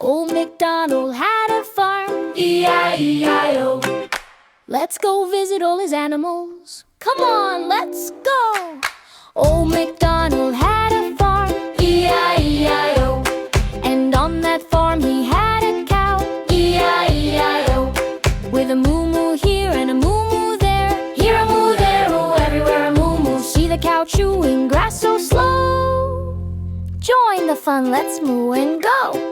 Old MacDonald had a farm, E-I-E-I-O. Let's go visit all his animals. Come on, let's go! Old MacDonald had a farm, E-I-E-I-O. And on that farm he had a cow, E-I-E-I-O. With a moo-moo here and a moo-moo there, here a moo, there moo, everywhere a moo-moo. See the cow chewing grass so slow. Join the fun, let's moo and go.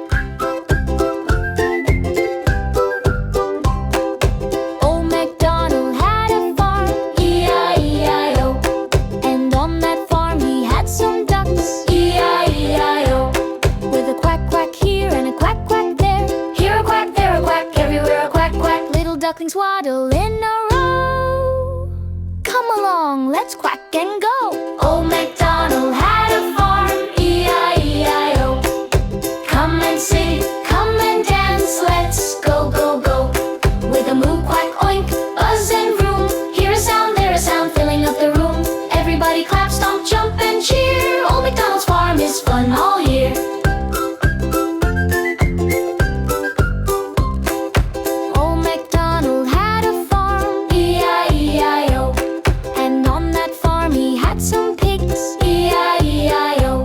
Old MacDonald had a farm, E-I-E-I-O. And on that farm he had some ducks, E-I-E-I-O. With a quack quack here and a quack quack there, here a quack, there a quack, everywhere a quack quack. Little ducklings waddle in a row. Come along, let's quack and go. Old MacDonald had a farm, E-I-E-I-O. Come and sing, come and dance, let's go, go, go. With a moo, quack, oink, buzz and vroom. Here a sound, there a sound, filling up the room. Everybody clap, stomp, jump and cheer. Old MacDonald's farm is fun all year. Old MacDonald had a farm, E-I-E-I-O. And on that farm he had some pigs, E-I-E-I-O.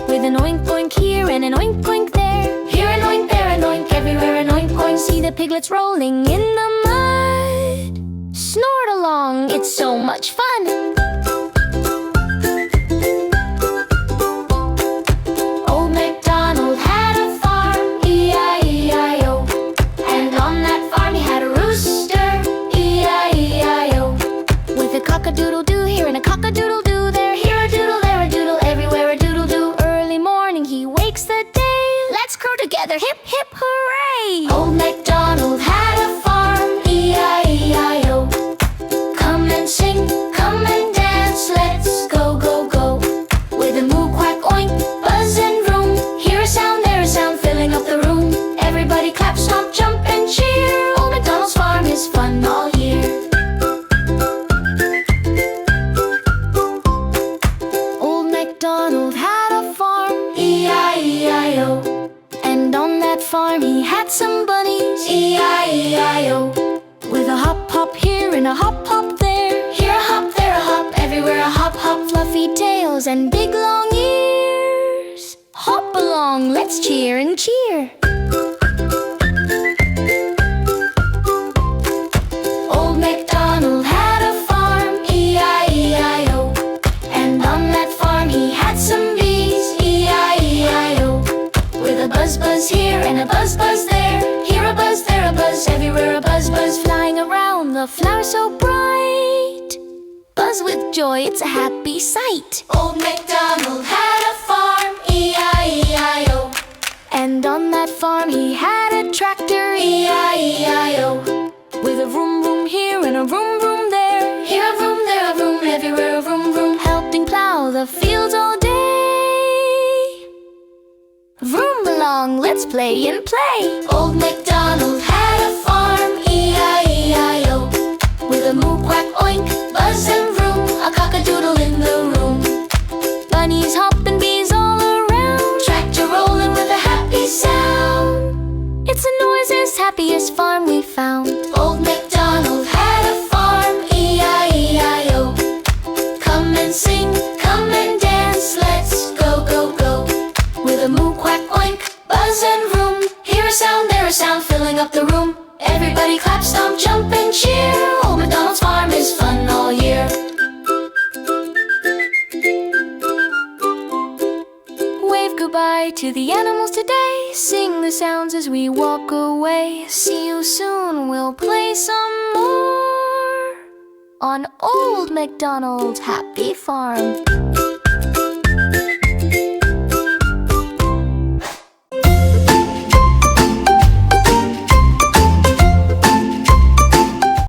With an oink oink here and an oink oink there, here an oink, there an oink, everywhere an oink oink. See the piglets rolling in the mud. Snort along, it's so much fun. Old MacDonald had a farm, E-I-E-I-O. And on that farm he had a rooster, E-I-E-I-O. With a cock-a-doodle-doo here and a cock-a-doodle-doo there, here a doodle, there a doodle, everywhere a doodle-doo. Early morning he wakes the day. Let's crow together, hip hip hooray! Old MacDonald had a farm, E-I-E-I-O. Come and sing, come and dance, let's go, go, go. With a moo, quack, oink, buzz and vroom. Here a sound, there a sound, filling up the room. Everybody clap, stomp, jump and cheer. Old MacDonald's farm is fun all year. Old MacDonald had a farm, E-I-E-I-O. And on that farm he had some bunnies, E-I-E-I-O. With a hop hop here and a hop hop there, here a hop, there a hop, everywhere a hop hop. Fluffy tails and big long ears. Hop along, let's cheer and cheer. Old MacDonald had a farm, E-I-E-I-O. And on that farm he had some bees, E-I-E-I-O. With a buzz buzz here and a buzz buzz there, here a buzz, there a buzz, everywhere a buzz buzz. Flying around the flowers so bright, buzz with joy, it's a happy sight. Old MacDonald had a farm, E-I-E-I-O. And on that farm he had a tractor, E-I-E-I-O. With a vroom vroom here and a vroom vroom there, here a vroom, there a vroom, everywhere a vroom vroom. Helping plow the fields all day. Vroom along, let's play and play. Old MacDonald had a farm, E-I-E-I-O. With a moo, quack, oink, buzz and vroom. A cock-a-doodle in the room. Bunnies hopping, bees all around. Tractor rolling with a happy sound. It's the noisiest, happiest farm we found. Old MacDonald had a farm, E-I-E-I-O. Come and sing, come and dance, let's go, go, go. With a moo, quack, oink, buzz and vroom. Here a sound, there a sound, filling up the room. Everybody clap, stomp, jump and cheer. Old MacDonald's farm is fun all year. Wave goodbye to the animals today. Sing the sounds as we walk away. See you soon, we'll play some more on Old MacDonald's happy farm.